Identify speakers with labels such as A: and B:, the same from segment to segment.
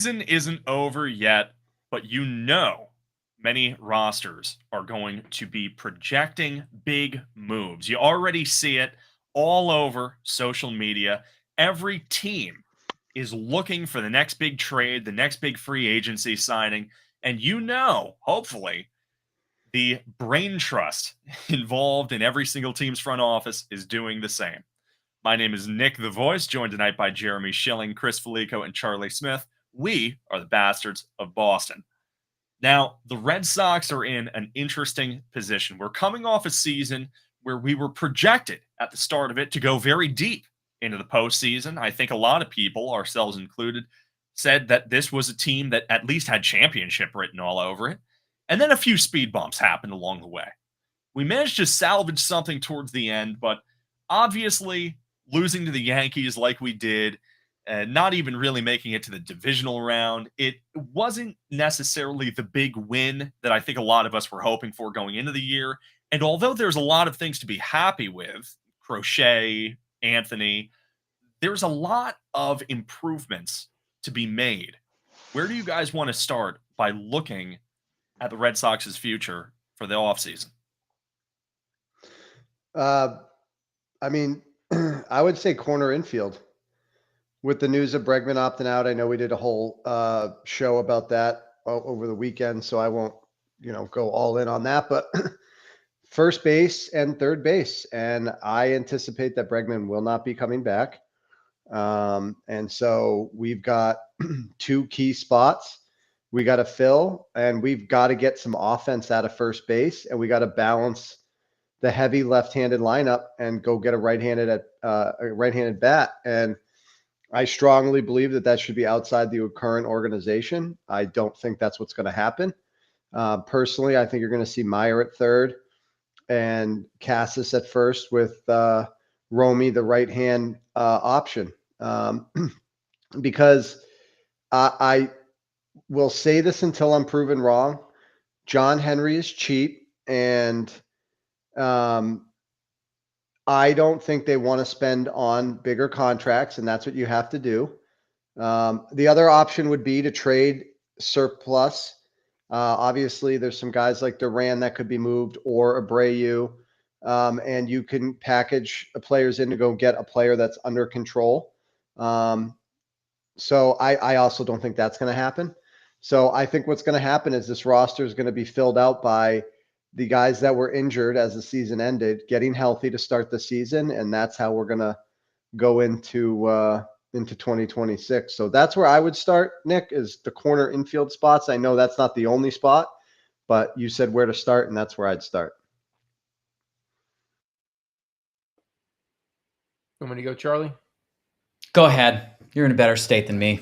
A: Season isn't over yet, but many rosters are going to be projecting big moves. You already see it all over social media. Every team is looking for the next big trade, the next big free agency signing. And hopefully, the brain trust involved in every single team's front office is doing the same. My name is Nick the Voice, joined tonight by Jeremy Schilling, Chris Felico, and Charlie Smith. We are the Bastards of Boston. Now, the Red Sox are in an interesting position. We're coming off a season where we were projected at the start of it to go very deep into the postseason. I think a lot of people, ourselves included, said that this was a team that at least had championship written all over it. And then a few speed bumps happened along the way. We managed to salvage something towards the end, but obviously losing to the Yankees like we did, and not even really making it to the divisional round, it wasn't necessarily the big win that I think a lot of us were hoping for going into the year. And although there's a lot of things to be happy with, Crochet, Anthony, there's a lot of improvements to be made. Where do you guys want to start by looking at the Red Sox's future for the offseason?
B: I mean, I would say corner infield. With the news of Bregman opting out, I know we did a whole show about that over the weekend, so I won't, go all in on that. But first base and third base, and I anticipate that Bregman will not be coming back. And so we've got two key spots we got to fill, and we've got to get some offense out of first base, and we got to balance the heavy left-handed lineup and go get a right-handed bat. And I strongly believe that should be outside the current organization. I don't think that's what's going to happen. Personally, I think you're going to see Meyer at third and Cassis at first with Romy, the right-hand option. Because I will say this until I'm proven wrong. John Henry is cheap, and I don't think they want to spend on bigger contracts, and that's what you have to do. The other option would be to trade surplus. Obviously, there's some guys like Duran that could be moved, or Abreu, and you can package players in to go get a player that's under control. So I also don't think that's going to happen. So I think what's going to happen is this roster is going to be filled out by the guys that were injured as the season ended, getting healthy to start the season, and that's how we're going to go into 2026. So that's where I would start, Nick, is the corner infield spots. I know that's not the only spot, but you said where to start, and that's where I'd start.
C: I'm going to go, Charlie.
D: Go ahead. You're in a better state than me.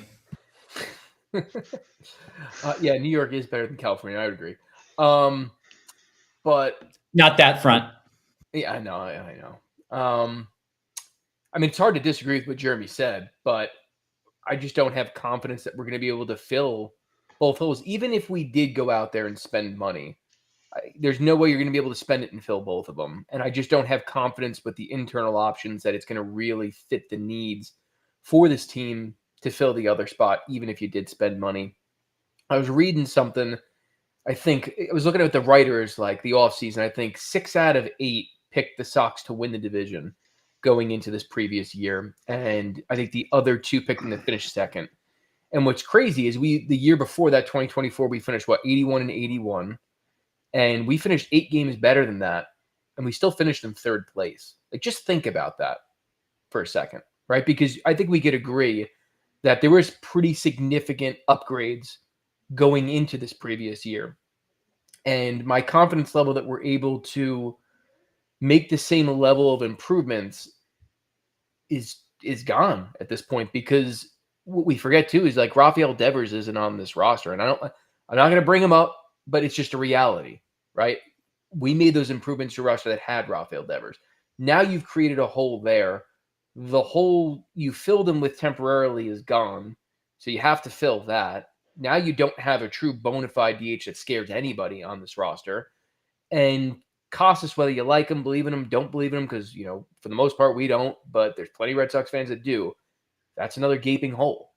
C: Yeah, New York is better than California. I would agree. But
D: not that front.
C: Yeah, I know. I mean, it's hard to disagree with what Jeremy said, but I just don't have confidence that we're going to be able to fill both holes. Even if we did go out there and spend money, there's no way you're going to be able to spend it and fill both of them. And I just don't have confidence with the internal options that it's going to really fit the needs for this team to fill the other spot, even if you did spend money. I was reading something. I think I was looking at the writers, like the offseason. I think 6 out of 8 picked the Sox to win the division going into this previous year. And I think the other 2 picked them to finish second. And what's crazy is the year before that, 2024, we finished 81 and 81. And we finished 8 games better than that. And we still finished in third place. Like, just think about that for a second, right? Because I think we could agree that there was pretty significant upgrades going into this previous year. And my confidence level that we're able to make the same level of improvements is gone at this point, because what we forget too is like Rafael Devers isn't on this roster. And I'm not going to bring him up, but it's just a reality, right? We made those improvements to roster that had Rafael Devers. Now you've created a hole there. The hole you filled them with temporarily is gone. So you have to fill that. Now you don't have a true bona fide DH that scares anybody on this roster. And Casas, whether you like him, believe in him, don't believe in him, because, for the most part, we don't, but there's plenty of Red Sox fans that do. That's another gaping hole.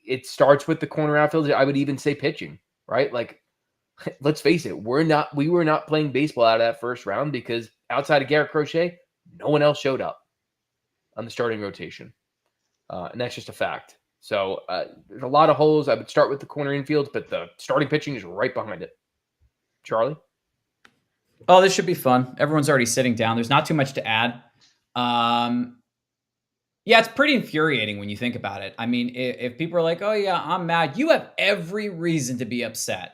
C: it starts with the corner outfield. I would even say pitching, right? Like, let's face it, we were not playing baseball out of that first round because outside of Garrett Crochet, no one else showed up on the starting rotation. And that's just a fact. So there's a lot of holes. I would start with the corner infields, but the starting pitching is right behind it. Charlie?
D: Oh, this should be fun. Everyone's already sitting down. There's not too much to add. Yeah, it's pretty infuriating when you think about it. I mean, if people are like, oh, yeah, I'm mad, you have every reason to be upset.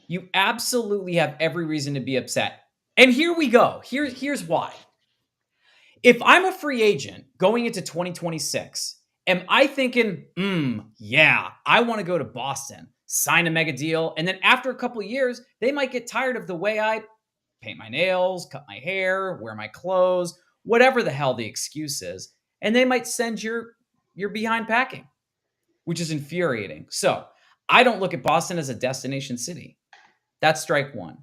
D: You absolutely have every reason to be upset. And here we go. Here's why. If I'm a free agent going into 2026, am I thinking, yeah, I want to go to Boston, sign a mega deal, and then after a couple of years, they might get tired of the way I paint my nails, cut my hair, wear my clothes, whatever the hell the excuse is, and they might send your behind packing, which is infuriating. So I don't look at Boston as a destination city. That's strike one.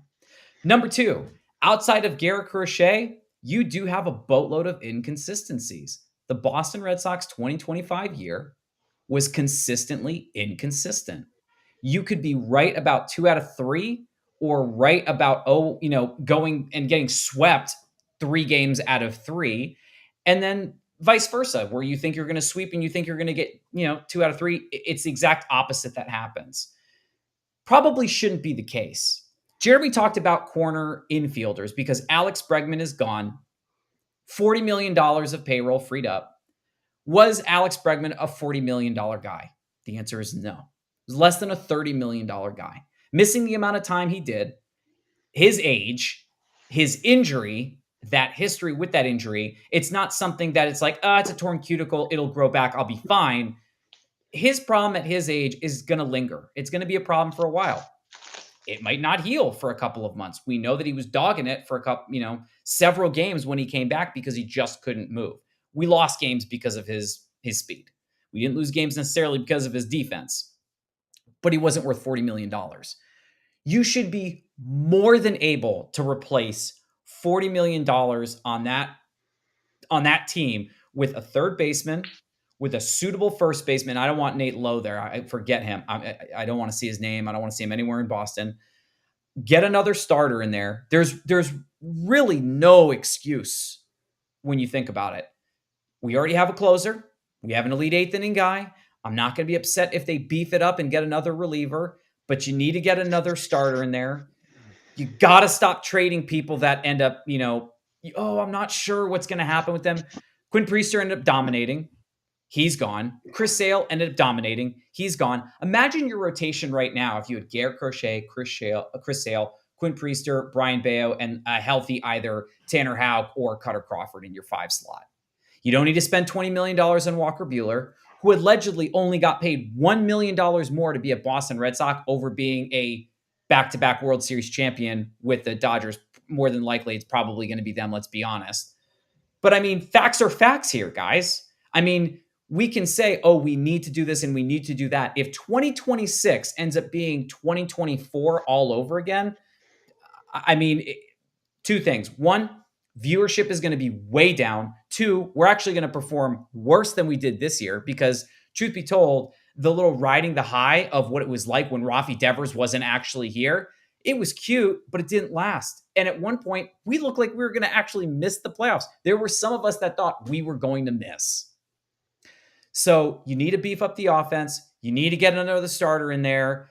D: Number two, outside of Garrett Crochet, you do have a boatload of inconsistencies. The Boston Red Sox 2025 year was consistently inconsistent. You could be right about 2 out of 3 or right about, going and getting swept 3 games out of 3. And then vice versa, where you think you're going to sweep and you think you're going to get, 2 out of 3. It's the exact opposite that happens. Probably shouldn't be the case. Jeremy talked about corner infielders because Alex Bregman is gone. $40 million of payroll freed up. Was Alex Bregman a $40 million guy? The answer is no. It was less than a $30 million guy. Missing the amount of time he did, his age, his injury, that history with that injury, it's not something that it's like, it's a torn cuticle, it'll grow back, I'll be fine. His problem at his age is going to linger. It's going to be a problem for a while. It might not heal for a couple of months. We know that he was dogging it for several games when he came back because he just couldn't move. We lost games because of his speed. We didn't lose games necessarily because of his defense, but he wasn't worth $40 million. You should be more than able to replace $40 million on that team with a third baseman, with a suitable first baseman. I don't want Nate Lowe there. I forget him. I don't want to see his name. I don't want to see him anywhere in Boston. Get another starter in there. There's really no excuse when you think about it. We already have a closer. We have an elite 8th inning guy. I'm not going to be upset if they beef it up and get another reliever, but you need to get another starter in there. You got to stop trading people that end up, I'm not sure what's going to happen with them. Quinn Priester ended up dominating. He's gone. Chris Sale ended up dominating. He's gone. Imagine your rotation right now if you had Garrett Crochet, Chris Sale, Quinn Priester, Brian Bayo, and a healthy either Tanner Houck or Cutter Crawford in your 5 slot. You don't need to spend $20 million on Walker Buehler, who allegedly only got paid $1 million more to be a Boston Red Sox over being a back-to-back World Series champion with the Dodgers. More than likely, it's probably going to be them, let's be honest. But I mean, facts are facts here, guys. I mean, we can say, we need to do this and we need to do that. If 2026 ends up being 2024 all over again, I mean, 2 things. 1, viewership is going to be way down. 2, we're actually going to perform worse than we did this year because, truth be told, the little riding the high of what it was like when Rafi Devers wasn't actually here, it was cute, but it didn't last. And at one point, we looked like we were going to actually miss the playoffs. There were some of us that thought we were going to miss. So you need to beef up the offense. You need to get another starter in there.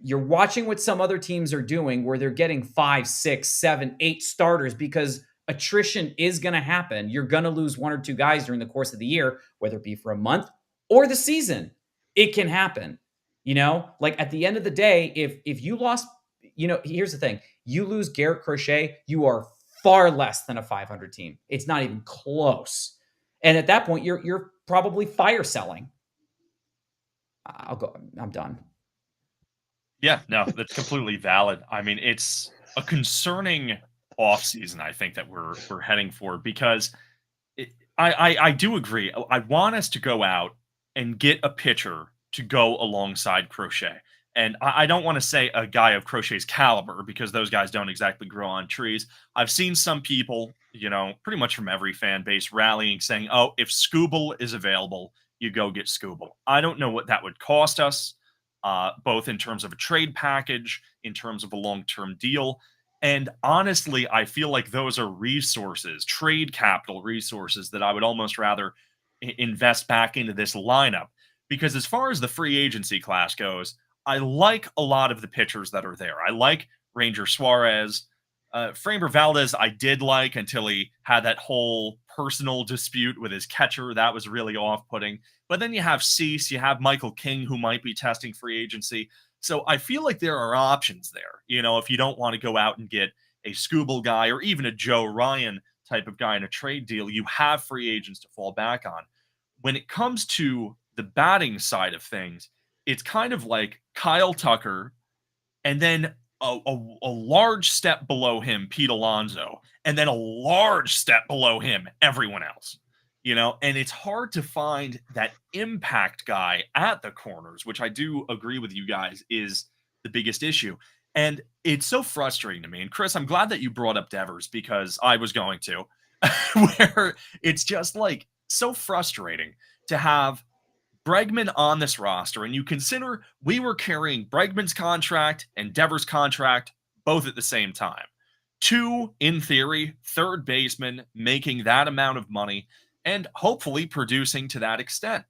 D: You're watching what some other teams are doing where they're getting 5, 6, 7, 8 starters because attrition is going to happen. You're going to lose 1 or 2 guys during the course of the year, whether it be for a month or the season. It can happen. Like at the end of the day, if you lost, here's the thing. You lose Garrett Crochet, you are far less than a 500 team. It's not even close. And at that point, you're probably fire selling. I'm done.
A: Yeah, no, that's completely valid. I mean, it's a concerning offseason, I think, that we're heading for because I do agree. I want us to go out and get a pitcher to go alongside Crochet. And I don't want to say a guy of Crochet's caliber because those guys don't exactly grow on trees. I've seen some people, pretty much from every fan base rallying saying, if Skubal is available, you go get Scooble. I don't know what that would cost us, both in terms of a trade package, in terms of a long-term deal. And honestly, I feel like those are resources, trade capital resources that I would almost rather invest back into this lineup. Because as far as the free agency class goes, I like a lot of the pitchers that are there. I like Ranger Suarez. Framber Valdez, I did like until he had that whole personal dispute with his catcher. That was really off putting. But then you have Cease, you have Michael King, who might be testing free agency. So I feel like there are options there. You know, if you don't want to go out and get a Scooble guy or even a Joe Ryan type of guy in a trade deal, you have free agents to fall back on. When it comes to the batting side of things, it's kind of like Kyle Tucker and then a large step below him, Pete Alonso, and then a large step below him, everyone else. You know, and it's hard to find that impact guy at the corners, which I do agree with you guys is the biggest issue. And it's so frustrating to me. And Chris, I'm glad that you brought up Devers because I was going to, where it's just like so frustrating to have Bregman on this roster, and you consider we were carrying Bregman's contract and Devers' contract both at the same time. Two, in theory, third basemen making that amount of money and hopefully producing to that extent.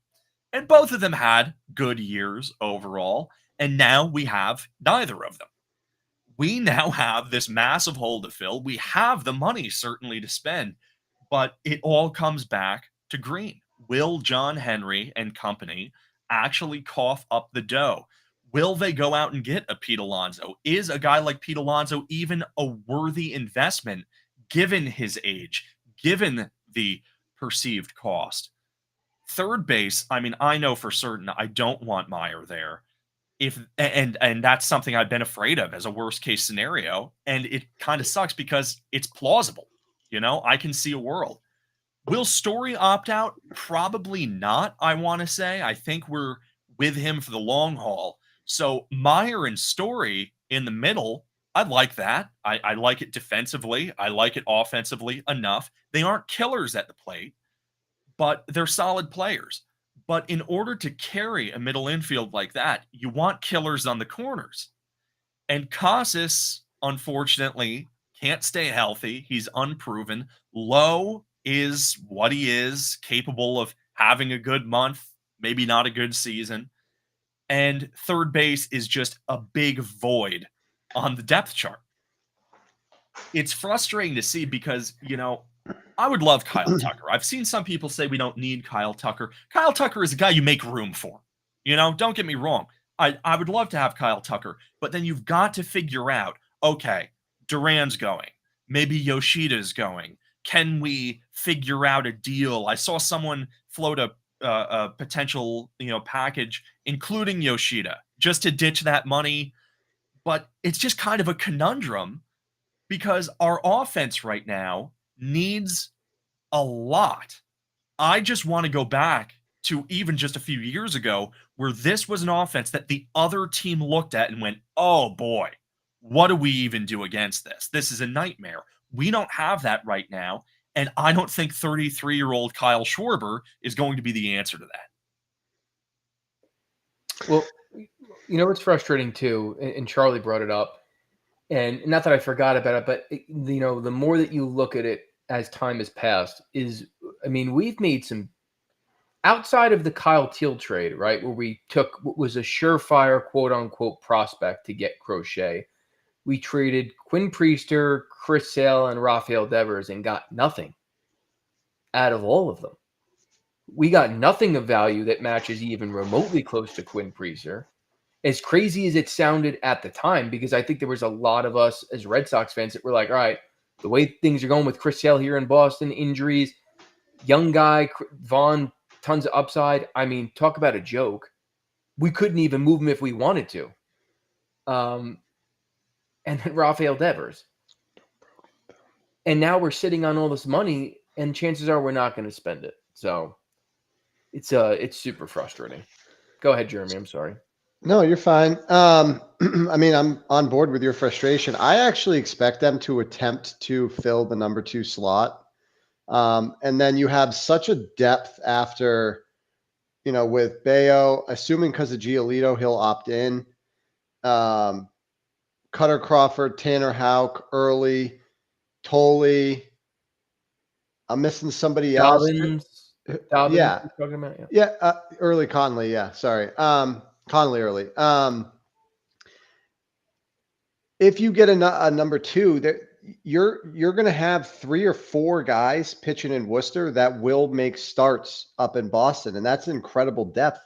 A: And both of them had good years overall, and now we have neither of them. We now have this massive hole to fill. We have the money certainly to spend, but it all comes back to Green. Will John Henry and company actually cough up the dough? Will they go out and get a Pete Alonso? Is a guy like Pete Alonso even a worthy investment given his age, given the perceived cost? Third base, I mean, I know for certain I don't want Meyer there. If and that's something I've been afraid of as a worst case scenario, and it kind of sucks because it's plausible. You know, I can see a world. Will Story opt out? Probably not, I want to say. I think we're with him for the long haul. So Meyer and Story in the middle, I like that. I like it defensively. I like it offensively enough. They aren't killers at the plate, but they're solid players. But in order to carry a middle infield like that, you want killers on the corners. And Casas, unfortunately, can't stay healthy. He's unproven. Lowe is what he is, capable of having a good month, maybe not a good season. And third base is just a big void on the depth chart. It's frustrating to see because, you know, I would love Kyle Tucker. I've seen some people say we don't need Kyle Tucker. Kyle Tucker is a guy you make room for. You know, don't get me wrong. I would love to have Kyle Tucker, but then you've got to figure out, okay, Duran's going. Maybe Yoshida's going. Can we figure out a deal? I saw someone float a potential, you know, package, including Yoshida, just to ditch that money. But it's just kind of a conundrum because our offense right now needs a lot. I just want to go back to even just a few years ago where this was an offense that the other team looked at and went, oh boy, what do we even do against this? This is a nightmare. We don't have that right now. And I don't think 33-year-old Kyle Schwarber is going to be the answer to that.
C: Well, you know, it's frustrating too. And Charlie brought it up. And not that I forgot about it, but, you know, the more that you look at it as time has passed is, I mean, we've made some outside of the Kyle Teal trade, right? Where we took what was a surefire quote unquote prospect to get Crochet. We traded Quinn Priester, Chris Sale, and Rafael Devers and got nothing out of all of them. We got nothing of value that matches even remotely close to Quinn Priester. As crazy as it sounded at the time, because I think there was a lot of us as Red Sox fans that were like, all right, the way things are going with Chris Sale here in Boston, injuries, young guy, Vaughn, tons of upside. I mean, talk about a joke. We couldn't even move him if we wanted to. And then Rafael Devers. And now we're sitting on all this money, and chances are we're not going to spend it. So it's super frustrating. Go ahead, Jeremy. I'm sorry.
B: No, you're fine. I mean, I'm on board with your frustration. I actually expect them to attempt to fill the number 2 slot. And then you have such a depth after with Bayo, assuming because of Giolito, he'll opt in. Cutter Crawford, Tanner Houck, Early, Tolley. I'm missing somebody else.
C: Dobbins,
B: Yeah.
C: you're talking about,
B: Yeah. Early Conley. Yeah. Sorry. Conley early. If you get a number two, that you're going to have 3 or 4 guys pitching in Worcester that will make starts up in Boston, and that's incredible depth.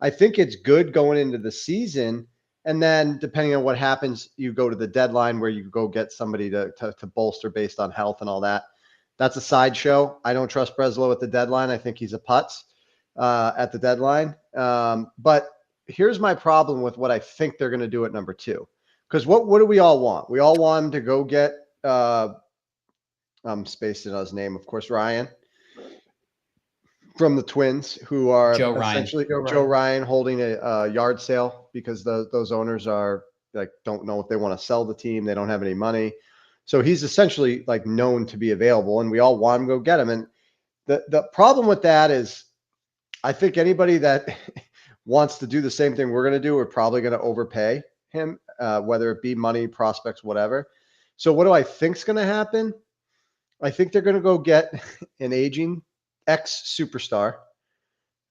B: I think it's good going into the season, and then depending on what happens, you go to the deadline where you go get somebody to bolster based on health and all that. That's a sideshow. I don't trust Breslow at the deadline. I think he's a putz at the deadline. But here's my problem with what I think they're going to do at number 2. Because what do we all want? We all want him to go get I'm spacing on his name, of course, Ryan from the Twins, who are
D: Joe Ryan.
B: essentially Joe Ryan holding a yard sale because those owners are like don't know if they want to sell the team. They don't have any money. So he's essentially like known to be available, and we all want him to go get him. And the problem with that is I think anybody that wants to do the same thing we're going to do, we're probably going to overpay him, whether it be money, prospects, whatever. So what do I think is going to happen? I think they're going to go get an aging ex-superstar.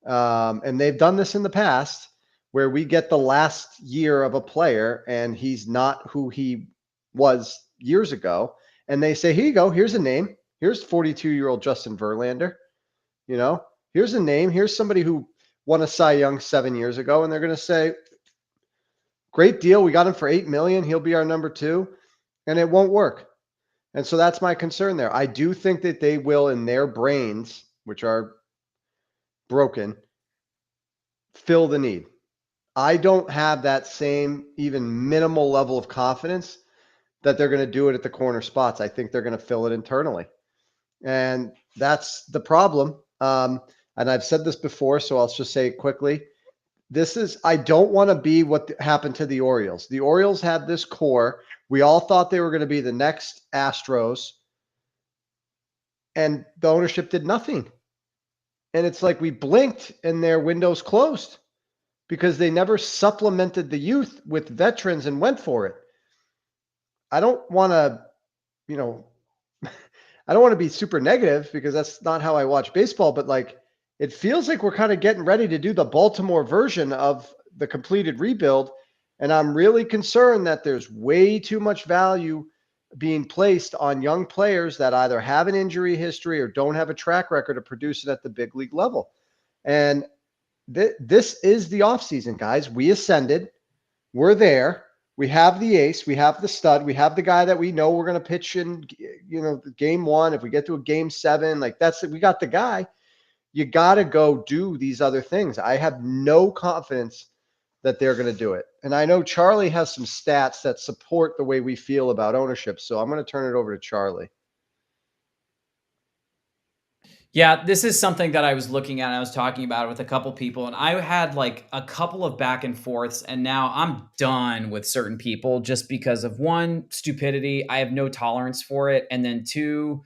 B: And they've done this in the past where we get the last year of a player and he's not who he was years ago. And they say, here you go. Here's a name. Here's 42-year-old Justin Verlander. Here's a name. Here's somebody who won a Cy Young 7 years ago. And they're going to say, great deal. We got him for $8 million. He'll be our number 2. And it won't work. And so that's my concern there. I do think that they will, in their brains, which are broken, fill the need. I don't have that same even minimal level of confidence that they're going to do it at the corner spots. I think they're going to fill it internally. And that's the problem. And I've said this before, so I'll just say it quickly. I don't want to be what happened to the Orioles. The Orioles had this core. We all thought they were going to be the next Astros, and the ownership did nothing. And it's like we blinked and their windows closed because they never supplemented the youth with veterans and went for it. I don't want to, I don't want to be super negative because that's not how I watch baseball, but like it feels like we're kind of getting ready to do the Baltimore version of the completed rebuild. And I'm really concerned that there's way too much value being placed on young players that either have an injury history or don't have a track record of producing at the big league level. And this is the offseason, guys. We ascended. We're there. We have the ace. We have the stud. We have the guy that we know we're going to pitch in, game 1. If we get to a game 7, like we got the guy. You got to go do these other things. I have no confidence that they're going to do it. And I know Charlie has some stats that support the way we feel about ownership. So I'm going to turn it over to Charlie.
D: Yeah, this is something that I was looking at. I was talking about it with a couple people, and I had like a couple of back and forths, and now I'm done with certain people just because of 1, stupidity. I have no tolerance for it. And then 2,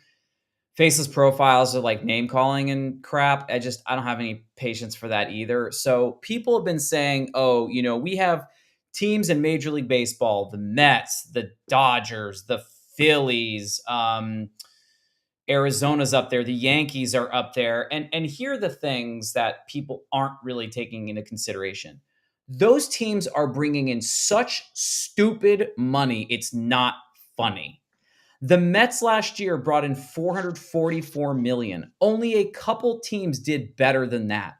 D: faceless profiles are like name calling and crap. I don't have any patience for that either. So people have been saying, we have teams in Major League Baseball, the Mets, the Dodgers, the Phillies, Arizona's up there, the Yankees are up there. And here are the things that people aren't really taking into consideration. Those teams are bringing in such stupid money, it's not funny. The Mets last year brought in $444 million. Only a couple teams did better than that.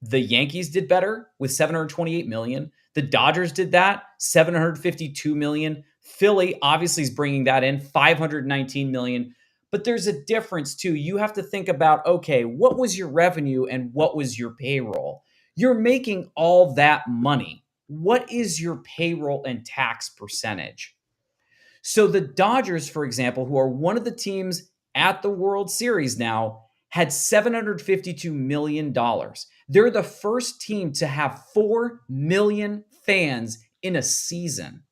D: The Yankees did better with $728 million. The Dodgers did that, $752 million. Philly obviously is bringing that in, $519 million. But there's a difference too. You have to think about, okay, what was your revenue and what was your payroll? You're making all that money. What is your payroll and tax percentage? So the Dodgers, for example, who are one of the teams at the World Series now, had $752 million. They're the first team to have 4 million fans in a season.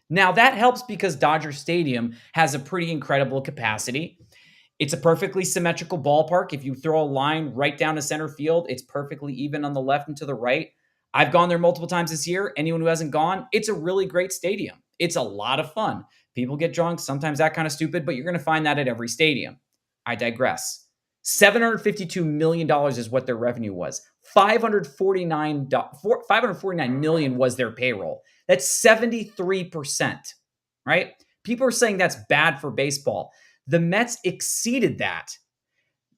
D: Now, that helps because Dodger Stadium has a pretty incredible capacity. It's a perfectly symmetrical ballpark. If you throw a line right down to center field, it's perfectly even on the left and to the right. I've gone there multiple times this year. Anyone who hasn't gone, it's a really great stadium. It's a lot of fun. People get drunk, sometimes that kind of stupid, but you're going to find that at every stadium. I digress. $752 million is what their revenue was. $549 million was their payroll. That's 73%, right? People are saying that's bad for baseball. The Mets exceeded that.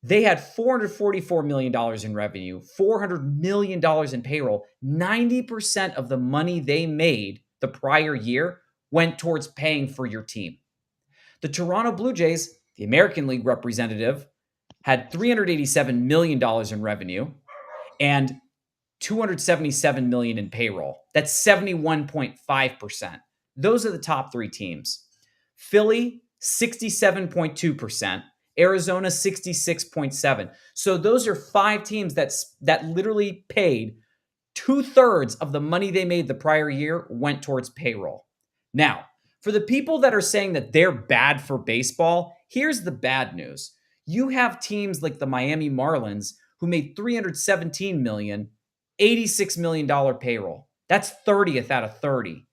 D: They had $444 million in revenue, $400 million in payroll. 90% of the money they made the prior year went towards paying for your team. The Toronto Blue Jays, the American League representative, had $387 million in revenue and $277 million in payroll. That's 71.5%. Those are the top three teams. Philly, 67.2%. Arizona, 66.7%. So those are five teams that literally paid 2/3 of the money they made the prior year went towards payroll. Now, for the people that are saying that they're bad for baseball, here's the bad news. You have teams like the Miami Marlins who made $317 million, $86 million payroll. That's 30th out of 30.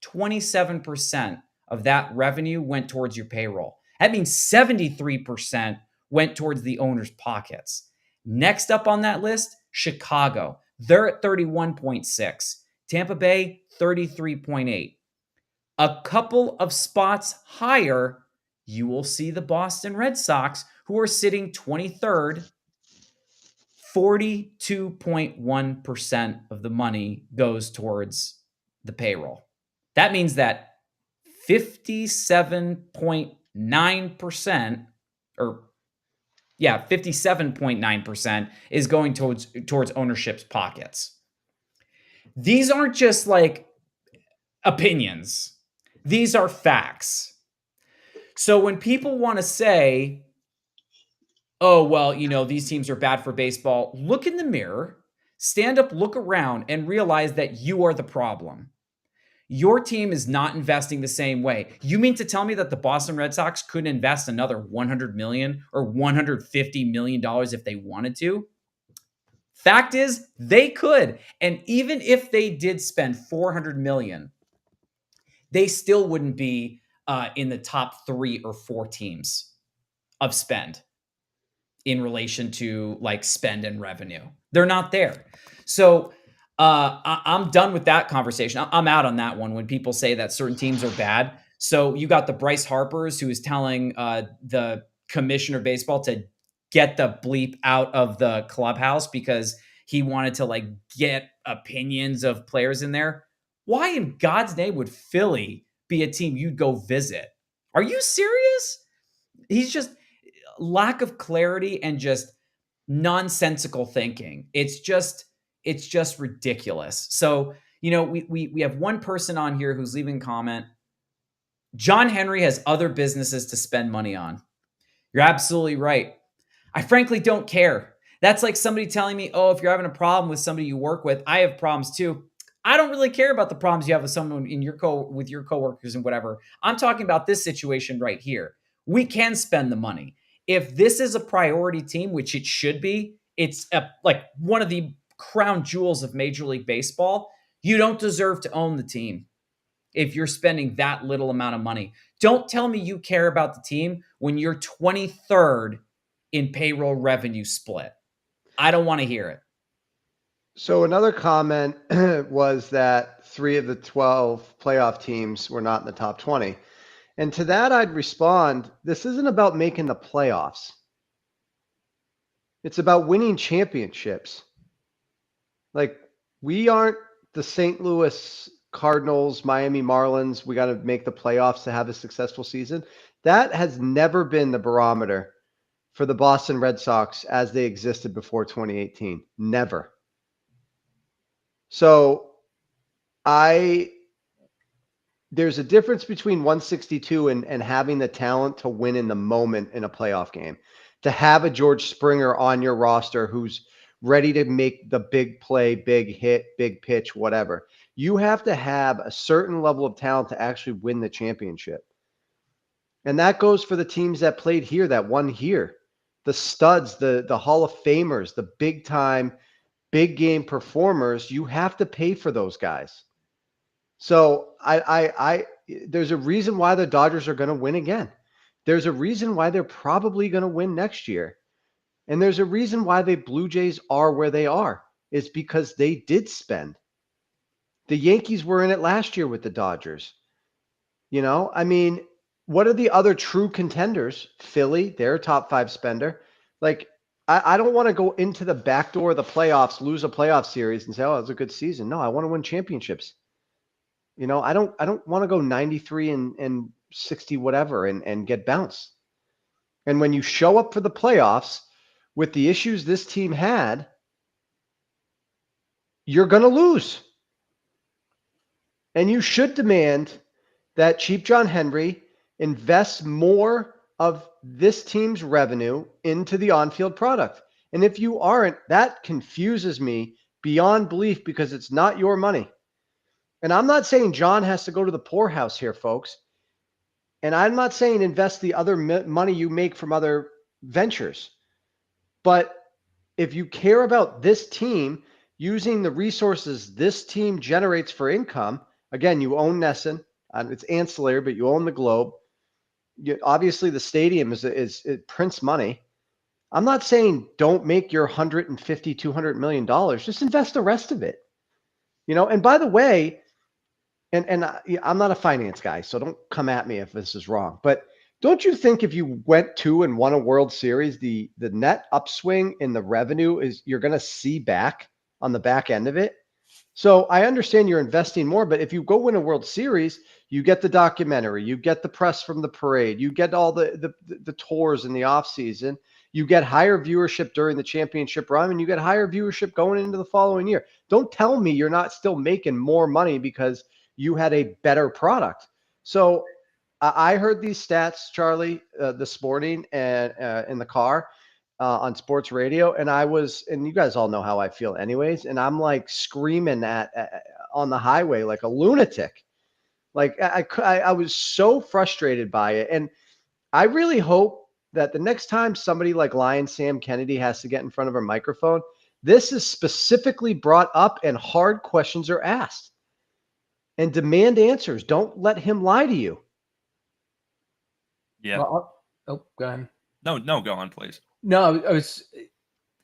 D: 27% of that revenue went towards your payroll. That means 73% went towards the owner's pockets. Next up on that list, Chicago. They're at 31.6. Tampa Bay, 33.8. A couple of spots higher, you will see the Boston Red Sox, who are sitting 23rd. 42.1% of the money goes towards the payroll. That means that 57.9% or 57.9% is going towards ownership's pockets. These aren't just like opinions. These are facts. So when people want to say, oh, well, these teams are bad for baseball, look in the mirror, stand up, look around, and realize that you are the problem. Your team is not investing the same way. You mean to tell me that the Boston Red Sox couldn't invest another $100 million or $150 million if they wanted to? Fact is, they could. And even if they did spend $400 million, they still wouldn't be in the top 3 or 4 teams of spend in relation to like spend and revenue. They're not there. So I'm done with that conversation. I'm out on that one when people say that certain teams are bad. So you got the Bryce Harpers who is telling the commissioner of baseball to get the bleep out of the clubhouse because he wanted to like get opinions of players in there. Why in God's name would Philly be a team you'd go visit? Are you serious? He's just lack of clarity and just nonsensical thinking. It's just ridiculous. So, we have one person on here who's leaving a comment. John Henry has other businesses to spend money on. You're absolutely right. I frankly don't care. That's like somebody telling me, oh, if you're having a problem with somebody you work with, I have problems too. I don't really care about the problems you have with someone in with your coworkers and whatever. I'm talking about this situation right here. We can spend the money. If this is a priority team, which it should be, it's like one of the crown jewels of Major League Baseball. You don't deserve to own the team if you're spending that little amount of money. Don't tell me you care about the team when you're 23rd in payroll revenue split. I don't want to hear it.
B: So another comment was that 3 of the 12 playoff teams were not in the top 20. And to that, I'd respond, this isn't about making the playoffs. It's about winning championships. Like, we aren't the St. Louis Cardinals, Miami Marlins. We got to make the playoffs to have a successful season. That has never been the barometer for the Boston Red Sox as they existed before 2018. Never. So there's a difference between 162 and having the talent to win in the moment in a playoff game. To have a George Springer on your roster who's ready to make the big play, big hit, big pitch, whatever. You have to have a certain level of talent to actually win the championship. And that goes for the teams that played here, that won here. The studs, the Hall of Famers, the big time, big game performers, you have to pay for those guys. So there's a reason why the Dodgers are going to win again. There's a reason why they're probably going to win next year. And there's a reason why the Blue Jays are where they are. It's because they did spend. The Yankees were in it last year with the Dodgers. I mean, what are the other true contenders? Philly, they're a top 5 spender. Like, I don't want to go into the back door of the playoffs, lose a playoff series and say, oh, it was a good season. No, I want to win championships. I don't want to go 93 and 60 whatever and get bounced. And when you show up for the playoffs with the issues this team had, you're going to lose. And you should demand that Cheap John Henry invests more of this team's revenue into the on-field product. And if you aren't, that confuses me beyond belief because it's not your money. And I'm not saying John has to go to the poorhouse here, folks. And I'm not saying invest the other money you make from other ventures. But if you care about this team using the resources this team generates for income, again, you own Nesson. It's ancillary, but you own the Globe. Obviously, the stadium is prints money. I'm not saying don't make your $150, $200 million. Just invest the rest of it. And by the way, and I'm not a finance guy, so don't come at me if this is wrong. But don't you think if you went to and won a World Series, the net upswing in the revenue is you're going to see back on the back end of it? So I understand you're investing more, but if you go win a World Series, you get the documentary, you get the press from the parade, you get all the tours in the off season, you get higher viewership during the championship run, and you get higher viewership going into the following year. Don't tell me you're not still making more money because you had a better product. So I heard these stats, Charlie, this morning and in the car on sports radio, and you guys all know how I feel anyways, and I'm like screaming on the highway like a lunatic. Like I was so frustrated by it, and I really hope that the next time somebody like Lion Sam Kennedy has to get in front of a microphone, this is specifically brought up and hard questions are asked. And demand answers. Don't let him lie to you.
A: Yeah.
C: Well, go ahead.
A: No, go on, please.
C: No,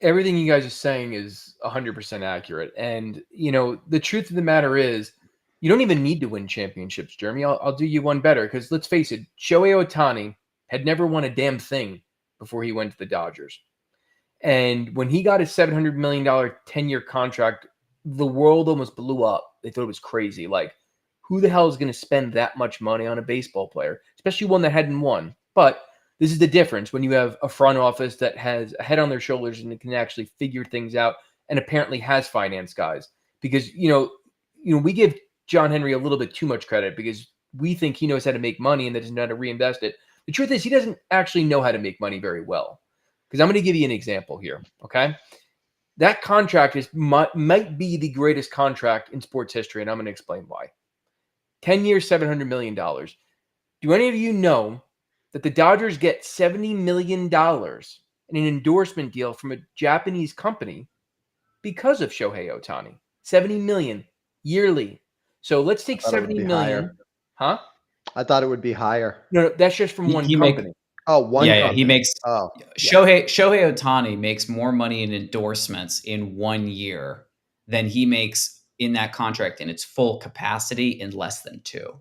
C: everything you guys are saying is 100% accurate. And, the truth of the matter is you don't even need to win championships, Jeremy. I'll do you one better because let's face it, Shohei Ohtani had never won a damn thing before he went to the Dodgers. And when he got his $700 million 10-year contract, the world almost blew up. They thought it was crazy. Like, who the hell is going to spend that much money on a baseball player, especially one that hadn't won? But this is the difference when you have a front office that has a head on their shoulders and can actually figure things out and apparently has finance guys. Because, we give John Henry a little bit too much credit because we think he knows how to make money and that doesn't know how to reinvest it. The truth is he doesn't actually know how to make money very well. Because I'm going to give you an example here, okay? That contract might be the greatest contract in sports history, and I'm going to explain why. 10 years, $700 million. Do any of you know that the Dodgers get $70 million in an endorsement deal from a Japanese company because of Shohei Ohtani? $70 million yearly. So let's take $70 million.
B: Higher.
C: Huh?
B: I thought it would be higher.
C: No, that's just from one company.
B: One
D: yeah,
B: company.
D: he makes
B: Shohei
D: Ohtani makes more money in endorsements in 1 year than he makes in that contract in its full capacity in less than 2.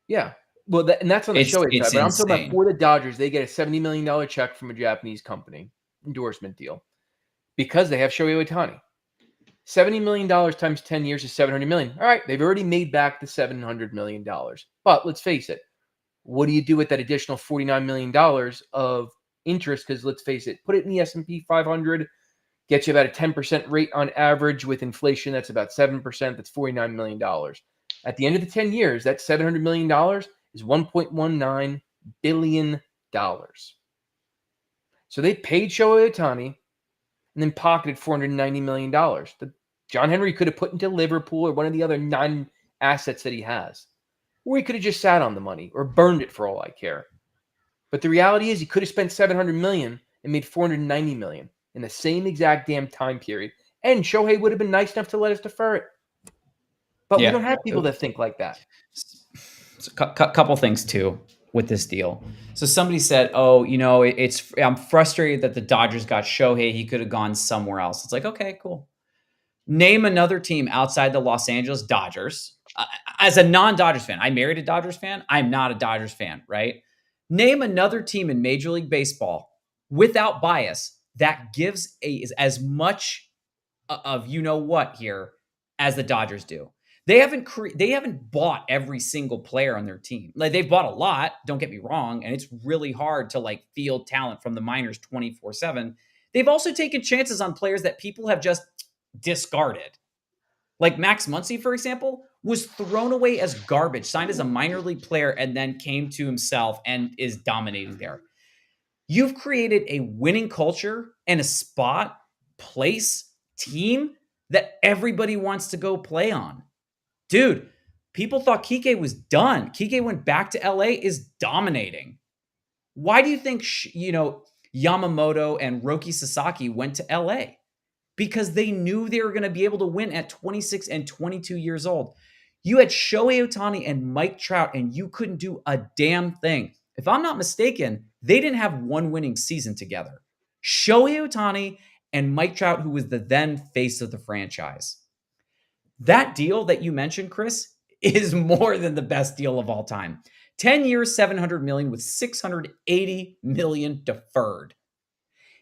C: Yeah. Well, and that's on the Shohei side. But I'm talking about for the Dodgers, they get a $70 million check from a Japanese company, endorsement deal, because they have Shohei Ohtani. $70 million times 10 years is $700 million. All right, they've already made back the $700 million. But let's face it, what do you do with that additional $49 million of interest? Because let's face it, put it in the S&P 500, gets you about a 10% rate on average. With inflation, that's about 7%. That's $49 million. At the end of the 10 years, that $700 million is $1.19 billion. So they paid Shohei Ohtani and then pocketed $490 million that John Henry could have put into Liverpool or one of the other 9 assets that he has. Or he could have just sat on the money or burned it for all I care. But the reality is, he could have spent $700 million and made $490 million in the same exact damn time period, and Shohei would have been nice enough to let us defer it. But we
D: Yeah.
C: don't have people that think like that.
D: So, couple things too with this deal. So somebody said, "Oh, you know, I'm frustrated that the Dodgers got Shohei. He could have gone somewhere else." It's like, okay, cool. Name another team outside the Los Angeles Dodgers. As a non-Dodgers fan, I married a Dodgers fan. I'm not a Dodgers fan, right? Name another team in Major League Baseball without bias that gives as much of you know what here as the Dodgers do. They haven't bought every single player on their team. Like, they've bought a lot, don't get me wrong, and it's really hard to like field talent from the minors 24/7. They've also taken chances on players that people have just discarded. Like Max Muncy, for example, was thrown away as garbage, signed as a minor league player, and then came to himself and is dominating there. You've created a winning culture and a spot, place, team that everybody wants to go play on. Dude, people thought Kike was done. Kike went back to LA, is dominating. Why do you think, Yamamoto and Roki Sasaki went to LA? Because they knew they were going to be able to win at 26 and 22 years old. You had Shohei Ohtani and Mike Trout, and you couldn't do a damn thing. If I'm not mistaken, they didn't have one winning season together. Shohei Ohtani and Mike Trout, who was the then face of the franchise. That deal that you mentioned, Chris, is more than the best deal of all time. 10 years, $700 million with $680 million deferred.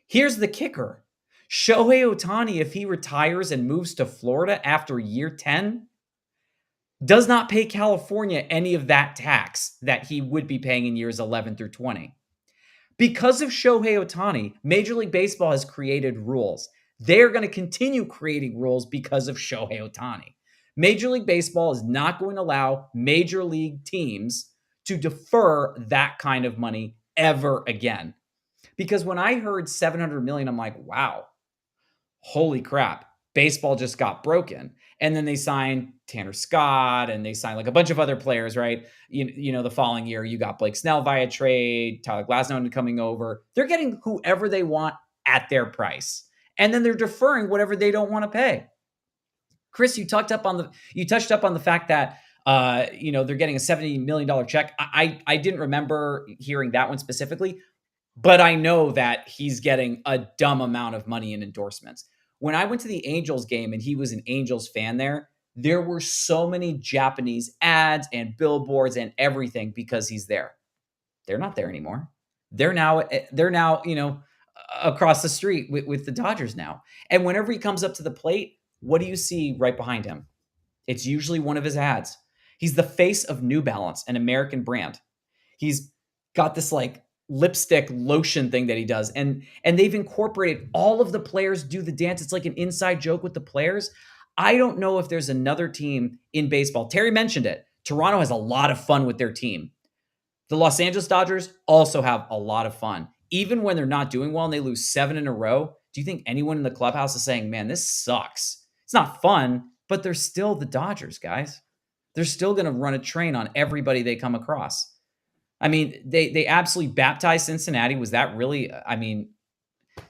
D: Here's the kicker. Shohei Ohtani, if he retires and moves to Florida after year 10, does not pay California any of that tax that he would be paying in years 11 through 20. Because of Shohei Ohtani, Major League Baseball has created rules. They're going to continue creating rules because of Shohei Ohtani. Major League Baseball is not going to allow major league teams to defer that kind of money ever again. Because when I heard $700 million, I'm like, wow, holy crap, baseball just got broken. And then they signed Tanner Scott and they signed like a bunch of other players, right? The following year, you got Blake Snell via trade, Tyler Glasnow coming over. They're getting whoever they want at their price. And then they're deferring whatever they don't want to pay. Chris, you touched up on the fact that they're getting a $70 million check. I didn't remember hearing that one specifically, but I know that he's getting a dumb amount of money in endorsements. When I went to the Angels game and he was an Angels fan there were so many Japanese ads and billboards and everything because he's there. They're not there anymore. They're now across the street with the Dodgers now. And whenever he comes up to the plate, what do you see right behind him? It's usually one of his ads. He's the face of New Balance, an American brand. He's got this like lipstick lotion thing that he does. And they've incorporated all of the players do the dance. It's like an inside joke with the players. I don't know if there's another team in baseball. Terry mentioned it. Toronto has a lot of fun with their team. The Los Angeles Dodgers also have a lot of fun. Even when they're not doing well and they lose 7 in a row, do you think anyone in the clubhouse is saying, man, this sucks? It's not fun, but they're still the Dodgers, guys. They're still going to run a train on everybody they come across. I mean, they absolutely baptized Cincinnati. Was that really,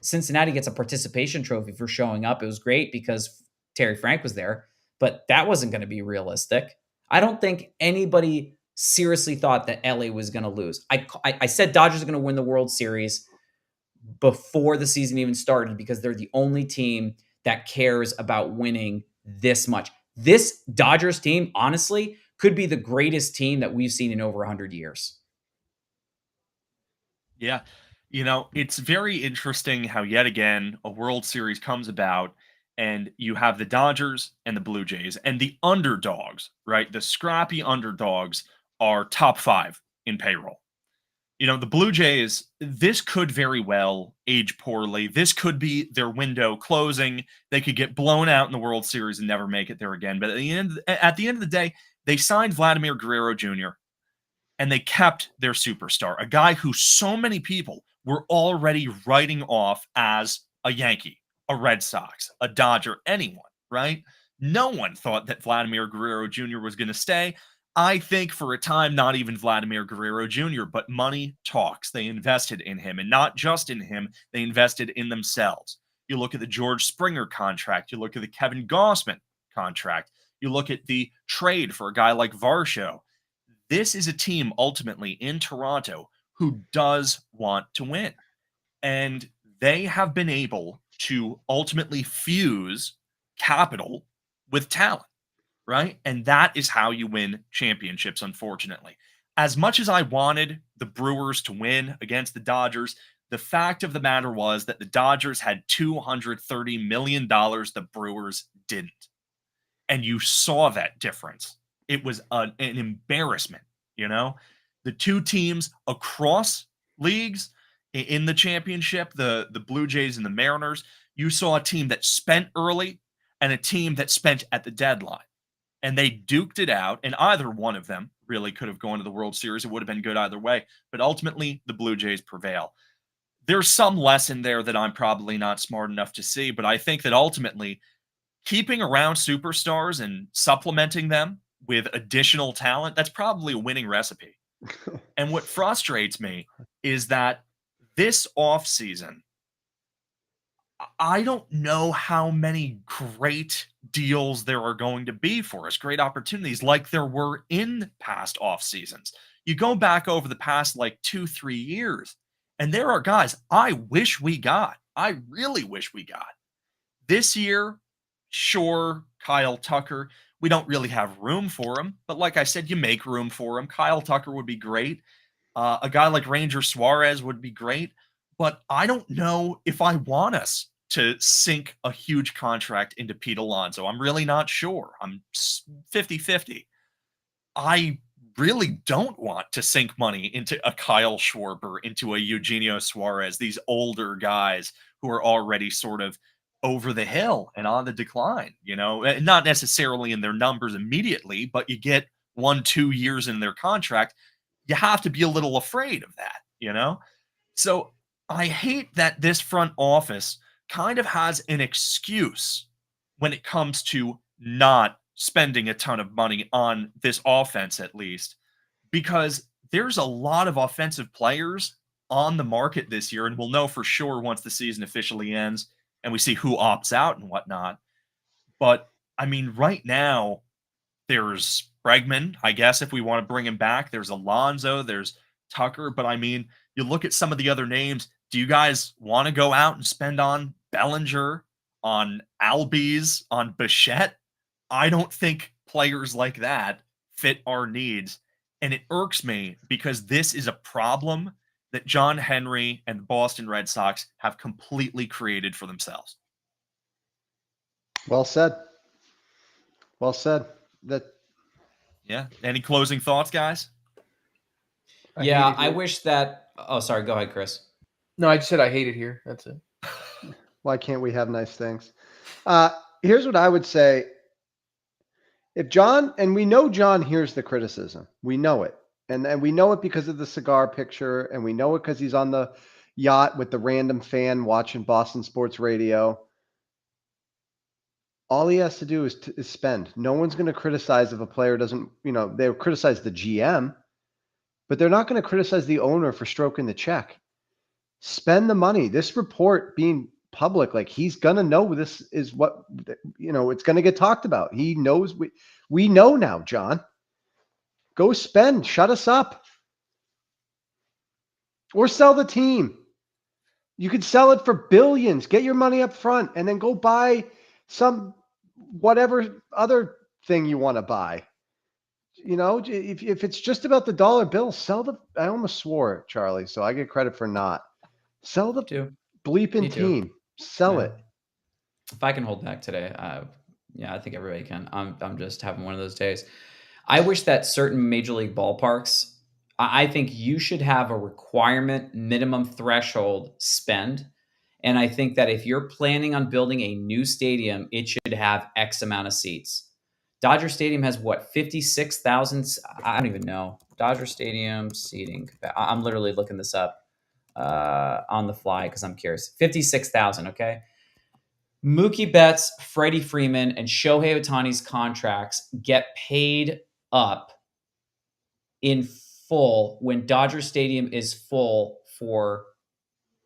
D: Cincinnati gets a participation trophy for showing up. It was great because Terry Frank was there, but that wasn't going to be realistic. I don't think anybody seriously thought that LA was going to lose. I said Dodgers are going to win the World Series before the season even started because they're the only team that cares about winning this much. This Dodgers team, honestly, could be the greatest team that we've seen in over 100 years.
A: Yeah. It's very interesting how yet again a World Series comes about and you have the Dodgers and the Blue Jays and the underdogs, right? The scrappy underdogs are top 5 in payroll. The Blue Jays, this could very well age poorly. This could be their window closing. They could get blown out in the World Series and never make it there again. But at the end of the day, they signed Vladimir Guerrero Jr. and they kept their superstar, a guy who so many people were already writing off as a Yankee, a Red Sox, a Dodger, anyone, right? No one thought that Vladimir Guerrero Jr. was going to stay. I think for a time, not even Vladimir Guerrero Jr., but money talks. They invested in him, and not just in him, they invested in themselves. You look at the George Springer contract, you look at the Kevin Gossman contract, you look at the trade for a guy like Varsho. This is a team ultimately in Toronto who does want to win. And they have been able to ultimately fuse capital with talent, right? And that is how you win championships, unfortunately. As much as I wanted the Brewers to win against the Dodgers, the fact of the matter was that the Dodgers had $230 million, the Brewers didn't. And you saw that difference. It was an embarrassment, you know? The two teams across leagues in the championship, the Blue Jays and the Mariners, you saw a team that spent early and a team that spent at the deadline. And they duked it out, and either one of them really could have gone to the World Series. It would have been good either way. But ultimately, the Blue Jays prevail. There's some lesson there that I'm probably not smart enough to see, but I think that ultimately keeping around superstars and supplementing them with additional talent, that's probably a winning recipe. And what frustrates me is that this offseason, I don't know how many great deals there are going to be for us, great opportunities like there were in past off seasons. You go back over the past like 2-3 years, and there are guys I wish we got. I really wish we got. This year, sure, Kyle Tucker, we don't really have room for him, but like I said, you make room for him. Kyle Tucker would be great. A guy like Ranger Suarez would be great, but I don't know if I want us to sink a huge contract into Pete Alonso. I'm really not sure. I'm 50-50. I really don't want to sink money into a Kyle Schwarber, into a Eugenio Suarez, these older guys who are already sort of over the hill and on the decline, not necessarily in their numbers immediately, but you get 1-2 years in their contract, you have to be a little afraid of that. So I hate that this front office kind of has an excuse when it comes to not spending a ton of money on this offense, at least, because there's a lot of offensive players on the market this year, and we'll know for sure once the season officially ends and we see who opts out and whatnot. But I mean, right now, there's Bregman, I guess, if we want to bring him back. There's Alonso, there's Tucker. But I mean, you look at some of the other names. Do you guys want to go out and spend on Bellinger, on Albies, on Bichette? I don't think players like that fit our needs. And it irks me because this is a problem that John Henry and the Boston Red Sox have completely created for themselves.
B: Well said. Well said.
A: Yeah. Any closing thoughts, guys?
D: I wish that. Oh, sorry. Go ahead, Chris.
C: No, I just said I hate it here. That's it.
B: Why can't we have nice things? Here's what I would say. If John, and we know John hears the criticism, we know it. And we know it because of the cigar picture, and we know it because he's on the yacht with the random fan watching Boston Sports Radio. All he has to do is spend. No one's going to criticize if a player doesn't, they'll criticize the GM, but they're not going to criticize the owner for stroking the check. Spend the money. This report being public, like he's going to know this is what, it's going to get talked about. He knows, we know now, John. Go spend. Shut us up. Or sell the team. You could sell it for billions. Get your money up front and then go buy some whatever other thing you want to buy. If it's just about the dollar bill, I almost swore, Charlie, so I get credit for not. Sell the bleeping team. Sell it.
D: If I can hold back today, I think everybody can. I'm just having one of those days. I wish that certain major league ballparks, I think you should have a requirement minimum threshold spend. And I think that if you're planning on building a new stadium, it should have X amount of seats. Dodger Stadium has 56,000? I don't even know. Dodger Stadium seating. I'm literally looking this up on the fly because I'm curious. 56,000, okay? Mookie Betts, Freddie Freeman, and Shohei Ohtani's contracts get paid up in full when Dodger Stadium is full for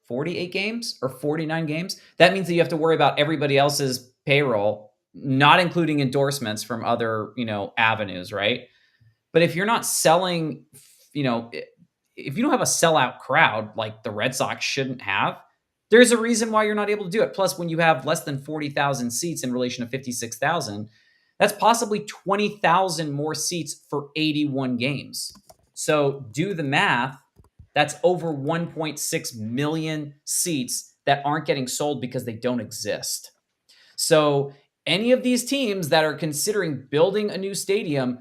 D: 48 games or 49 games. That means that you have to worry about everybody else's payroll, not including endorsements from other, avenues, right? But if you're not selling, if you don't have a sellout crowd like the Red Sox shouldn't have, there's a reason why you're not able to do it. Plus, when you have less than 40,000 seats in relation to 56,000, that's possibly 20,000 more seats for 81 games. So do the math. That's over 1.6 million seats that aren't getting sold because they don't exist. So any of these teams that are considering building a new stadium,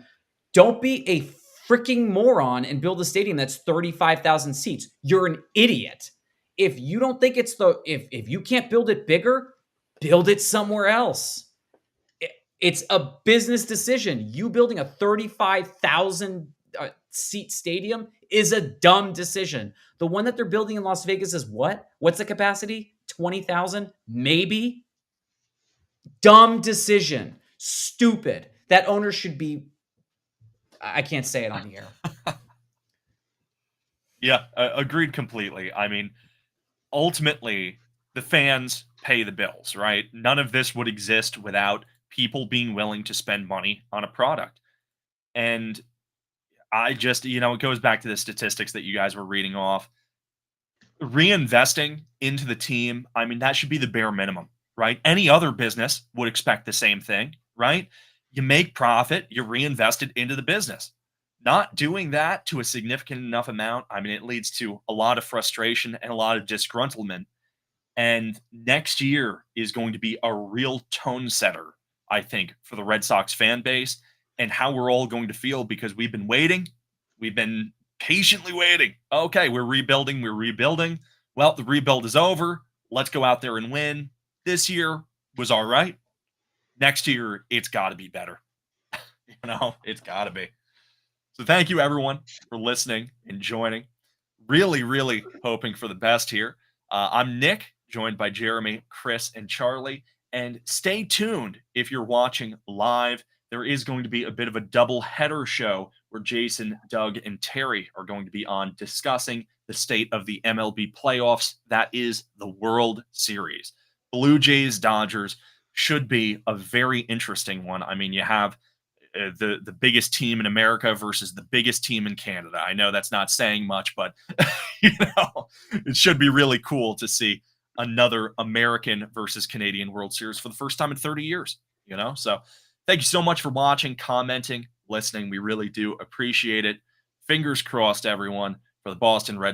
D: don't be a freaking moron and build a stadium that's 35,000 seats. You're an idiot. If you don't think if you can't build it bigger, build it somewhere else. It's a business decision. You building a 35,000 seat stadium is a dumb decision. The one that they're building in Las Vegas is what? What's the capacity? 20,000? Maybe. Dumb decision. Stupid. That owner should be. I can't say it on the air.
A: Yeah, agreed completely. I mean, ultimately, the fans pay the bills, right? None of this would exist without people being willing to spend money on a product. And I just, it goes back to the statistics that you guys were reading off. Reinvesting into the team, I mean, that should be the bare minimum, right? Any other business would expect the same thing, right? You make profit, you reinvest it into the business. Not doing that to a significant enough amount, I mean, it leads to a lot of frustration and a lot of disgruntlement. And next year is going to be a real tone setter, I think, for the Red Sox fan base and how we're all going to feel because we've been waiting. We've been patiently waiting. Okay, we're rebuilding. We're rebuilding. Well, the rebuild is over. Let's go out there and win. This year was all right. Next year, it's got to be better. It's got to be. So thank you, everyone, for listening and joining. Really, really hoping for the best here. I'm Nick, joined by Jeremy, Chris, and Charlie. And stay tuned if you're watching live. There is going to be a bit of a double header show where Jason, Doug, and Terry are going to be on discussing the state of the MLB playoffs. That is the World Series. Blue Jays, Dodgers should be a very interesting one. I mean, you have the biggest team in America versus the biggest team in Canada. I know that's not saying much, but it should be really cool to see another American versus Canadian World Series for the first time in 30 years, So thank you so much for watching, commenting, listening. We really do appreciate it. Fingers crossed, everyone, for the Boston Red Sox.